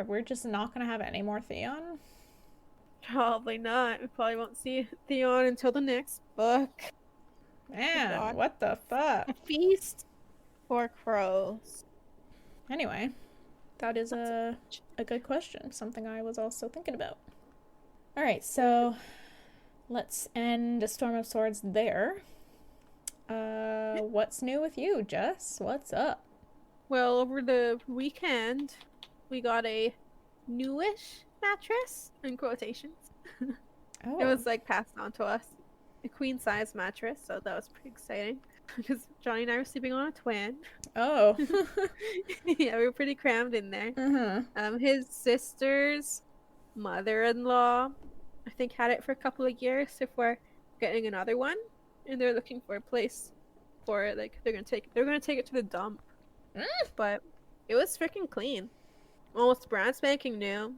We're just not gonna have any more Theon? Probably not. We probably won't see Theon until the next book. Man, what the fuck? A feast for crows. Anyway, that is a good question. Something I was also thinking about. Alright, so let's end A Storm of Swords there. What's new with you, Jess? What's up? Well, over the weekend, we got a newish mattress, in quotations. It was like passed on to us. A queen size mattress, so that was pretty exciting. Because Johnny and I were sleeping on a twin. Oh. Yeah, we were pretty crammed in there. His sister's mother-in-law think had it for a couple of years before getting another one, and they're looking for a place for it. Like they're gonna take it to the dump. But it was freaking clean, almost brand spanking new.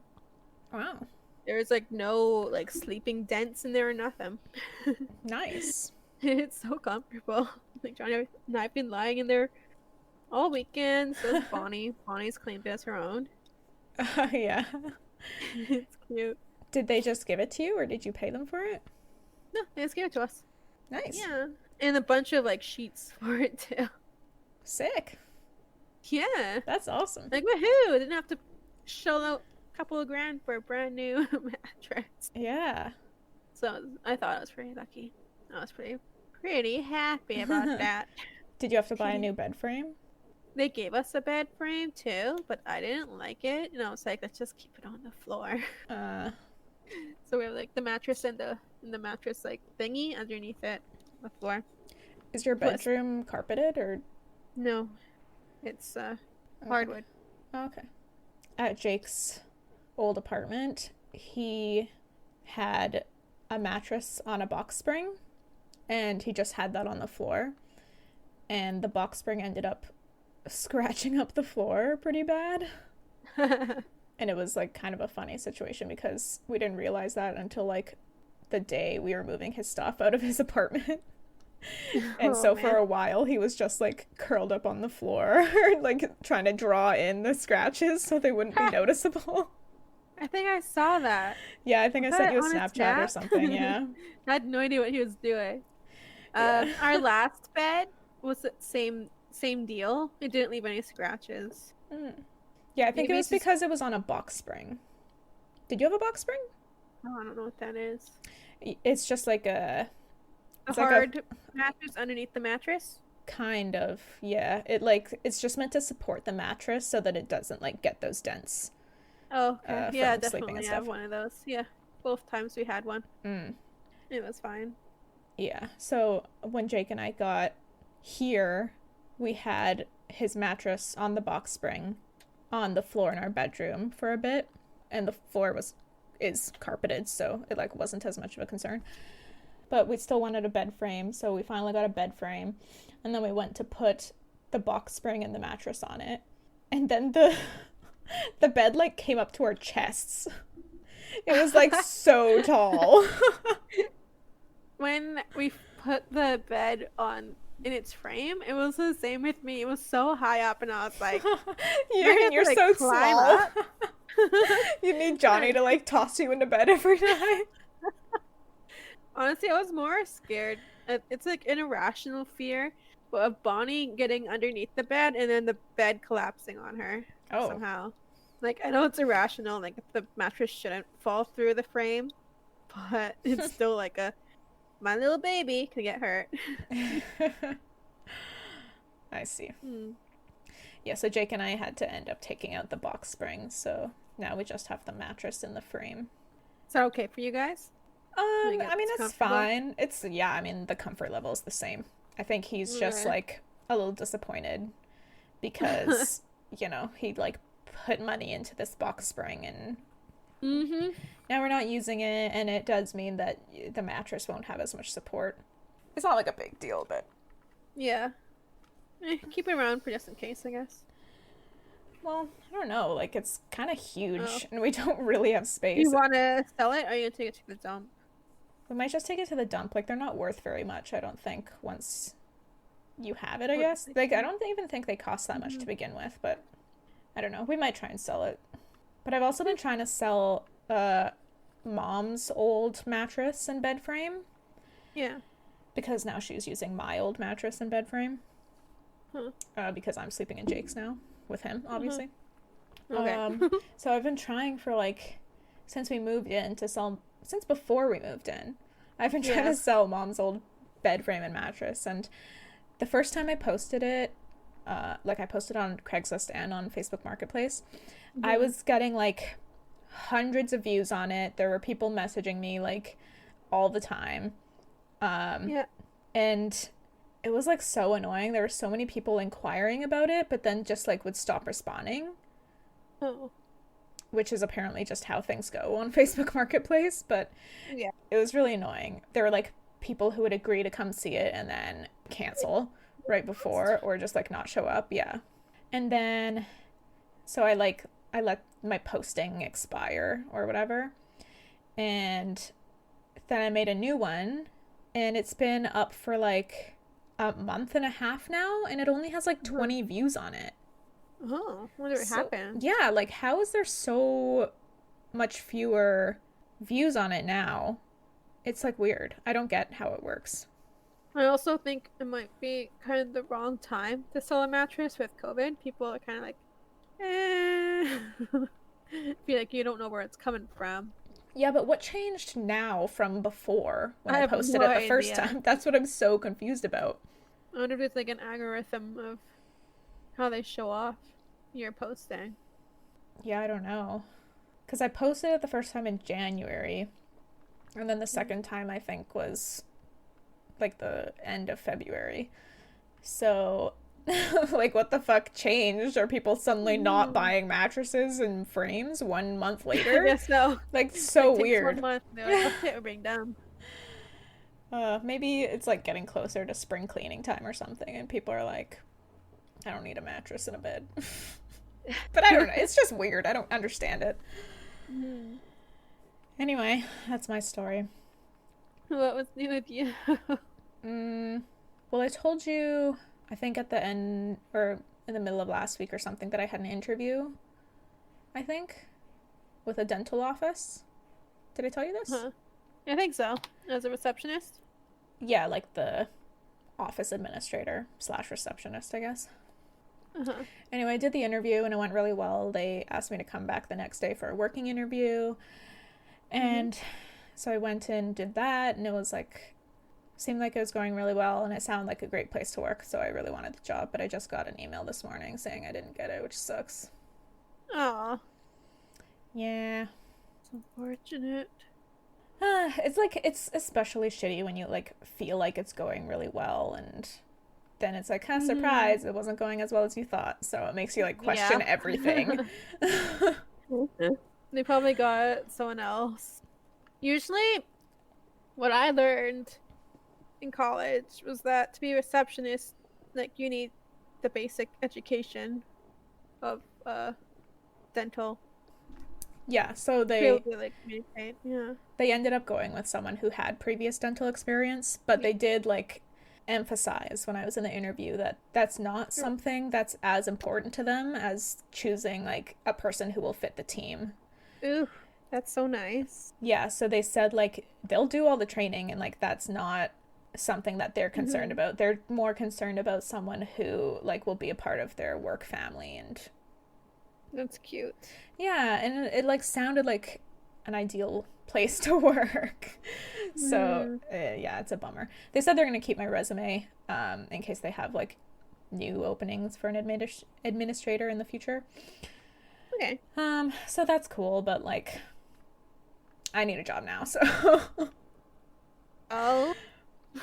Wow. There was like no like sleeping dents in there or nothing. Nice. It's so comfortable. Like Johnny and I've been lying in there all weekend. So is Bonnie. Bonnie's claimed it as her own. Yeah. It's cute. Did they just give it to you, or did you pay them for it? No, they just gave it to us. Nice. Yeah, and a bunch of like sheets for it too. Sick. Yeah, That's awesome. like woohoo! I didn't have to shell out a couple of grand for a brand new mattress. Yeah. So I thought I was pretty lucky. I was pretty happy about that. Did you have to buy a new bed frame? They gave us a bed frame too, but I didn't like it. And I was like, let's just keep it on the floor. So we have like the mattress and the mattress like thingy underneath it, the floor. Is your bedroom carpeted or? No, it's hardwood. Okay. At Jake's old apartment, he had a mattress on a box spring, and he just had that on the floor, and the box spring ended up scratching up the floor pretty bad. And it was like kind of a funny situation because we didn't realize that until like the day we were moving his stuff out of his apartment. And so for a while he was just like curled up on the floor like trying to draw in the scratches so they wouldn't be noticeable. I think I saw that. Yeah, I think I sent you a Snapchat or something. Yeah. I had no idea what he was doing. Our last bed was the same deal. It didn't leave any scratches. Yeah, I think it was because it was on a box spring. Did you have a box spring? Oh, I don't know what that is. It's just like a hard mattress underneath the mattress? Kind of, yeah. It's just meant to support the mattress so that it doesn't like get those dents. Oh, okay. Yeah, definitely have one of those. Yeah, both times we had one. It was fine. Yeah, so when Jake and I got here, we had his mattress on the box spring on the floor in our bedroom for a bit, and the floor is carpeted, so it like wasn't as much of a concern. But we still wanted a bed frame, so we finally got a bed frame, and then we went to put the box spring and the mattress on it, and then the bed like came up to our chests. It was like so tall. When we put the bed on in its frame, it was the same with me. It was so high up, and I was like, you're so small. You need Johnny to like toss you into bed every night. Honestly, I was more scared. It's like an irrational fear, but of Bonnie getting underneath the bed and then the bed collapsing on her somehow. Like, I know it's irrational, like the mattress shouldn't fall through the frame, but it's still like my little baby could get hurt. I see. Yeah, so Jake and I had to end up taking out the box spring, so now we just have the mattress in the frame. Is that okay for you guys? I mean, it's fine. I mean, the comfort level is the same. I think he's just like a little disappointed because, you know, he like put money into this box spring and now we're not using it, and it does mean that the mattress won't have as much support. It's not like a big deal, but yeah, keep it around for just in case, I guess. Well, I don't know, like it's kind of huge and we don't really have space. You want to sell it, or are you gonna take it to the dump? We might just take it to the dump. Like, they're not worth very much, I don't think, once you have it, I guess. Like, I don't even think they cost that much to begin with, but I don't know. We might try and sell it. But I've also been trying to sell Mom's old mattress and bed frame. Yeah. Because now she's using my old mattress and bed frame. Because I'm sleeping in Jake's now, with him, obviously. Okay. So I've been trying for, like, since before we moved in, I've been trying to sell Mom's old bed frame and mattress. And the first time I posted it, I posted on Craigslist and on Facebook Marketplace, I was getting like hundreds of views on it. There were people messaging me like all the time. And it was like so annoying. There were so many people inquiring about it, but then just like would stop responding. which is apparently just how things go on Facebook Marketplace, but Yeah. it was really annoying. There were like people who would agree to come see it and then cancel right before, or just like not show up. Yeah. And then so I let my posting expire or whatever. And then I made a new one, and it's been up for like a month and a half now, and it only has like 20 views on it. Oh, I wonder what happened. Yeah, like how is there so much fewer views on it now? It's like weird. I don't get how it works. I also think it might be kind of the wrong time to sell a mattress with COVID. People are kind of like, feel like you don't know where it's coming from. Yeah, but what changed now from before when I have posted no it the first idea. time? That's what I'm so confused about. I wonder if it's like an algorithm of how they show off your posting. Yeah, I don't know. Because I posted it the first time in January, and then the second time I think was like the end of February. So, like, what the fuck changed? Are people suddenly not buying mattresses and frames 1 month I later? guess so. Like, so It takes weird. 1 month. They're like, okay, we're being done. Maybe it's like getting closer to spring cleaning time or something, and people are like, I don't need a mattress and a bed. But I don't know. It's just weird. I don't understand it. Anyway, that's my story. What was new with you? Well, I told you, I think at the end or in the middle of last week or something, that I had an interview, I think, with a dental office. Did I tell you this? Huh. I think so. As a receptionist? Yeah, like the office administrator / receptionist, I guess. Uh-huh. Anyway, I did the interview and it went really well. They asked me to come back the next day for a working interview. And so I went and did that, and it was like, seemed like it was going really well, and it sounded like a great place to work, so I really wanted the job. But I just got an email this morning saying I didn't get it, which sucks. Aw. Yeah. It's unfortunate. It's like, it's especially shitty when you like feel like it's going really well, and then it's like, surprise, it wasn't going as well as you thought. So it makes you like question everything. They probably got someone else. Usually, what I learned in college was that to be a receptionist, like, you need the basic education of dental. Yeah, so To be able to, like, communicate. Yeah. they ended up going with someone who had previous dental experience, but they did like emphasize when I was in the interview that that's not something that's as important to them as choosing like a person who will fit the team. Ooh, that's so nice. Yeah, so they said like they'll do all the training, and like that's not something that they're concerned about. They're more concerned about someone who like will be a part of their work family. And That's cute. yeah, and it like sounded like an ideal place to work. So yeah, it's a bummer. They said they're going to keep my resume in case they have like new openings for an administrator in the future. Okay. So that's cool, but like I need a job now, so Oh,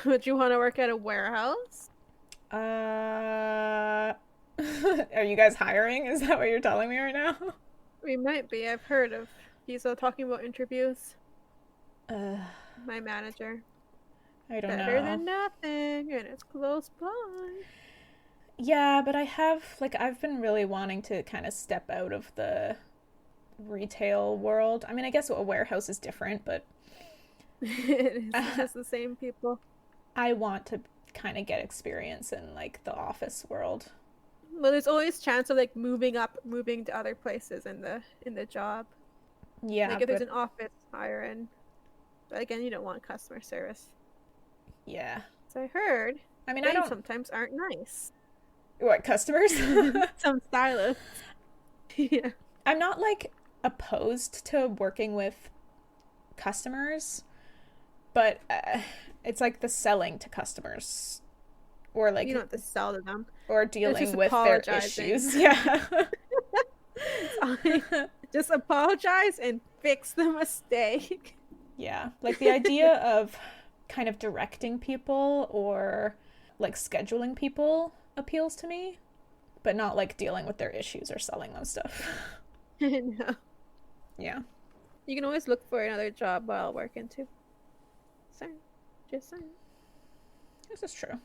would you want to work at a warehouse? are you guys hiring? Is that what you're telling me right now? We might be. I've heard of people talking about interviews. My manager. I don't know. Better than nothing, and it's close by. Yeah, but I've been really wanting to kind of step out of the retail world. I mean, I guess a warehouse is different, but It's just the same people. I want to kind of get experience in like the office world. Well, there's always chance of like moving to other places in the job. Yeah, Like if there's an office hiring. But again, you don't want customer service. yeah. So I heard. I mean, they I don't. sometimes aren't nice. What, customers? Some stylists. Yeah. I'm not like opposed to working with customers, but it's like the selling to customers, or like You don't have to sell to them. or dealing with their issues. Yeah. Just apologize and fix the mistake. Yeah, like the idea of kind of directing people or like scheduling people appeals to me, but not like dealing with their issues or selling them stuff. No. Yeah. You can always look for another job while working too. Sorry. Just saying. This is true.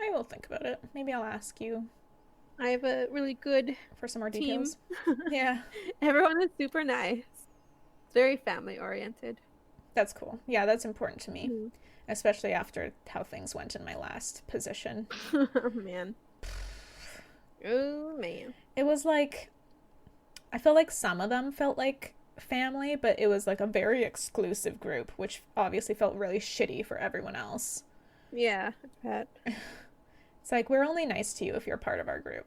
I will think about it. Maybe I'll ask you I have a really good for some more team. details. Yeah. Everyone is super nice. It's very family oriented. That's cool. Yeah, that's important to me. Mm. Especially after how things went in my last position. Oh, man. Oh, man. It was like, I feel like some of them felt like family, but it was like a very exclusive group, which obviously felt really shitty for everyone else. Yeah, I bet. It's like, we're only nice to you if you're part of our group.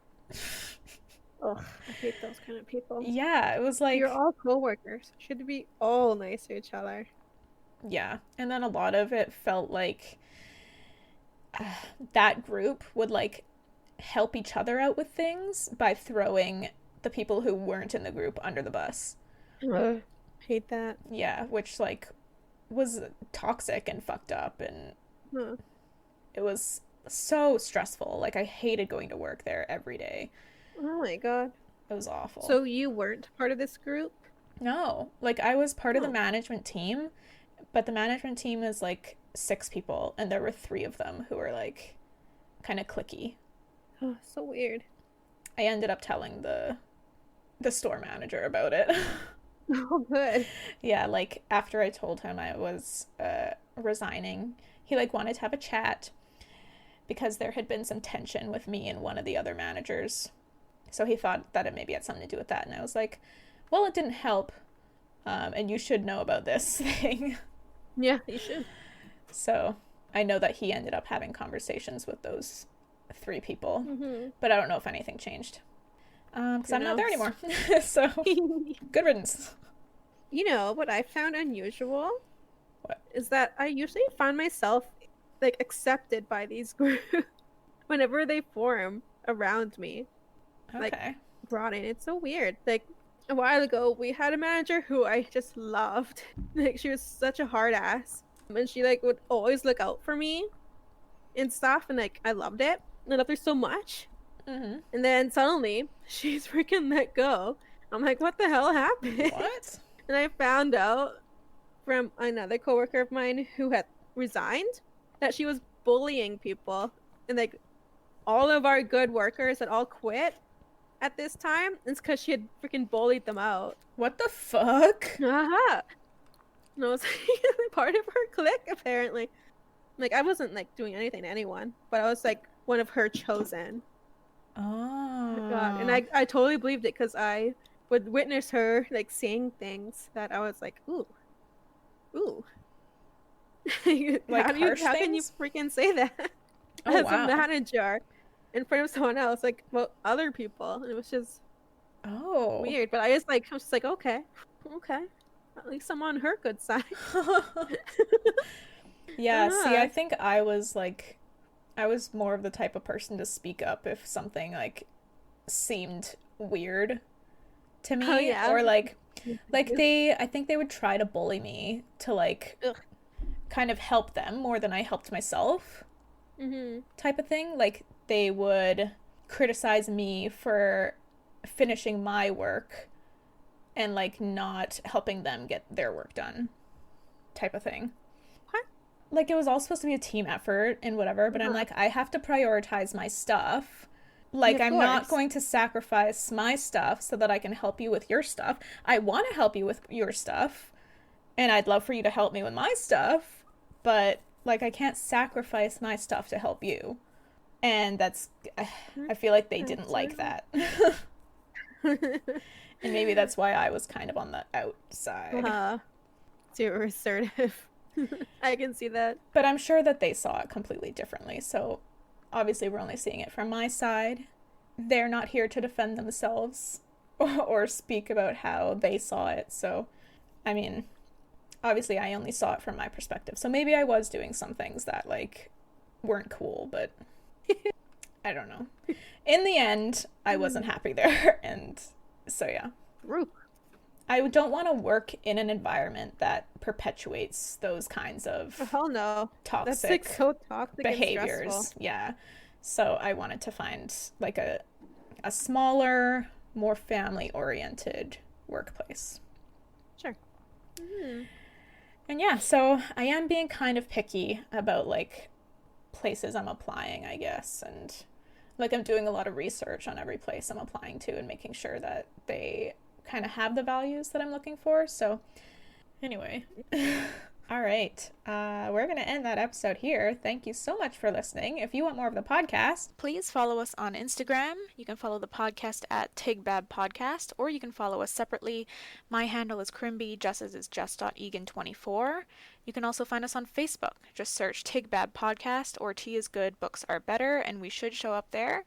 Oh, I hate those kind of people. Yeah, it was like... You're all co-workers. Should be all nice to each other. Yeah, and then a lot of it felt like that group would like help each other out with things by throwing the people who weren't in the group under the bus. Ugh, hate that. Yeah, which like was toxic and fucked up, and it was so stressful. Like, I hated going to work there every day. Oh my god. It was awful. So you weren't part of this group? No, like I was part of the management team, but the management team is like 6 people, and there were 3 of them who were like kind of cliquey. Oh, so weird. I ended up telling the store manager about it. Oh, good. Yeah, like after I told him I was resigning, he like wanted to have a chat because there had been some tension with me and one of the other managers. So he thought that it maybe had something to do with that, and I was like, well, it didn't help, and you should know about this thing. Yeah, you should. So I know that he ended up having conversations with those 3 people, but I don't know if anything changed. Because I'm not there anymore. So, good riddance. You know, what I found unusual What? is that I usually find myself, like, accepted by these groups whenever they form around me. Okay. Like, brought in. It's so weird. Like, a while ago, we had a manager who I just loved. Like, she was such a hard ass. And she, like, would always look out for me and stuff. And, like, I loved it. I loved her so much. And then suddenly, she's freaking let go. I'm like, what the hell happened? What? And I found out from another coworker of mine who had resigned that she was bullying people. And, like, all of our good workers had all quit at this time. It's because she had freaking bullied them out. What the fuck? Uh-huh. And I was like, part of her clique, apparently. Like, I wasn't, like, doing anything to anyone, but I was, like, one of her chosen. Oh. My God. And I totally believed it because I would witness her, like, saying things that I was like, ooh. Like, how can you freaking say that as a manager in front of someone else, like, well, other people? And it was just weird. But I was just like, okay, at least I'm on her good side. Yeah, see, I think I was more of the type of person to speak up if something like seemed weird to me. Oh, yeah. Or like I think they would try to bully me to like kind of help them more than I helped myself. Type of thing. Like, they would criticize me for finishing my work and like not helping them get their work done, type of thing. What? Like, it was all supposed to be a team effort and whatever, but I'm like, I have to prioritize my stuff. Like, I'm not going to sacrifice my stuff so that I can help you with your stuff. I want to help you with your stuff, and I'd love for you to help me with my stuff, but like, I can't sacrifice my stuff to help you. And that's, I feel like they didn't like that. And maybe that's why I was kind of on the outside. So you were assertive. I can see that. But I'm sure that they saw it completely differently. So obviously we're only seeing it from my side. They're not here to defend themselves or speak about how they saw it. So, I mean, obviously I only saw it from my perspective. So maybe I was doing some things that like weren't cool, but I don't know. In the end, I wasn't happy there. And so, yeah. I don't want to work in an environment that perpetuates those kinds of toxic That's like so toxic behaviors. And stressful. Yeah. So I wanted to find like a smaller, more family oriented workplace. Sure. Mm. And yeah, so I am being kind of picky about like places I'm applying, I guess, and like I'm doing a lot of research on every place I'm applying to and making sure that they kind of have the values that I'm looking for. So anyway, all right, we're going to end that episode here. Thank you so much for listening. If you want more of the podcast, please follow us on Instagram. You can follow the podcast at TIGBAB Podcast, or you can follow us separately. My handle is Crimby, Jess's is just.egan24. You can also find us on Facebook. Just search TIGBAB Podcast or Tea is Good, Books Are Better, and we should show up there.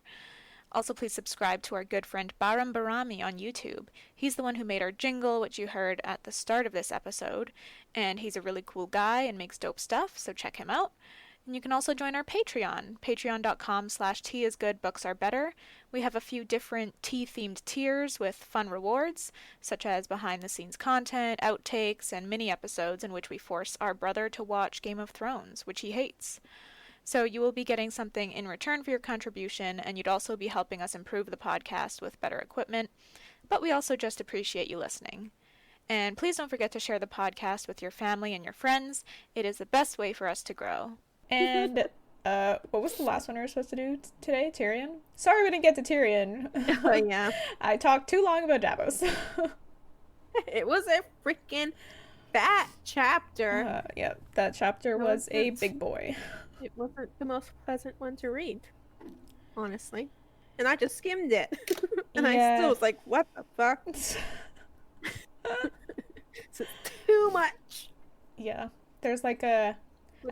Also, please subscribe to our good friend Bahrami on YouTube. He's the one who made our jingle, which you heard at the start of this episode, and he's a really cool guy and makes dope stuff, so check him out. And you can also join our Patreon, patreon.com/teaisgoodbooksArebetter. We have a few different tea-themed tiers with fun rewards, such as behind-the-scenes content, outtakes, and mini-episodes in which we force our brother to watch Game of Thrones, which he hates. So you will be getting something in return for your contribution, and you'd also be helping us improve the podcast with better equipment, but we also just appreciate you listening. And please don't forget to share the podcast with your family and your friends. It is the best way for us to grow. And what was the last one we were supposed to do today? Tyrion? Sorry we didn't get to Tyrion. Oh, yeah. I talked too long about Davos. It was a freaking fat chapter. Yeah, that chapter was a big boy. It wasn't the most pleasant one to read, honestly. And I just skimmed it. And I still was like, what the fuck? It's too much. Yeah. There's like I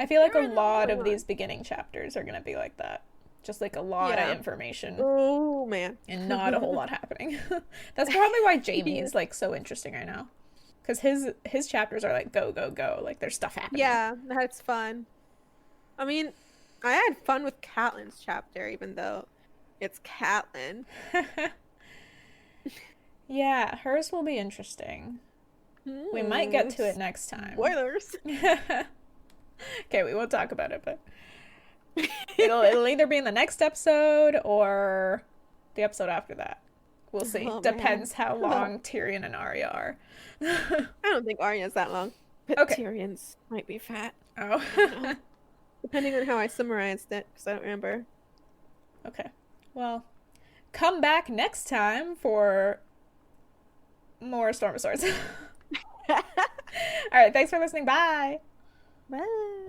feel like a lot of these beginning chapters are going to be like that. Just like a lot of information. Oh, man. And not a whole lot happening. That's probably why Jaime is like so interesting right now. Because his chapters are like go, go, go. Like there's stuff happening. Yeah, that's fun. I mean, I had fun with Catelyn's chapter, even though it's Catelyn. Yeah, hers will be interesting. We might get to it next time. Spoilers. Okay, we won't talk about it, but it'll either be in the next episode or the episode after that. We'll see. Depends how long Tyrion and Arya are. I don't think Arya's that long. But okay. Tyrion's might be fat. Oh. Depending on how I summarized it, because I don't remember. Okay. Well, come back next time for more Storm of Swords. All right. Thanks for listening. Bye. Bye.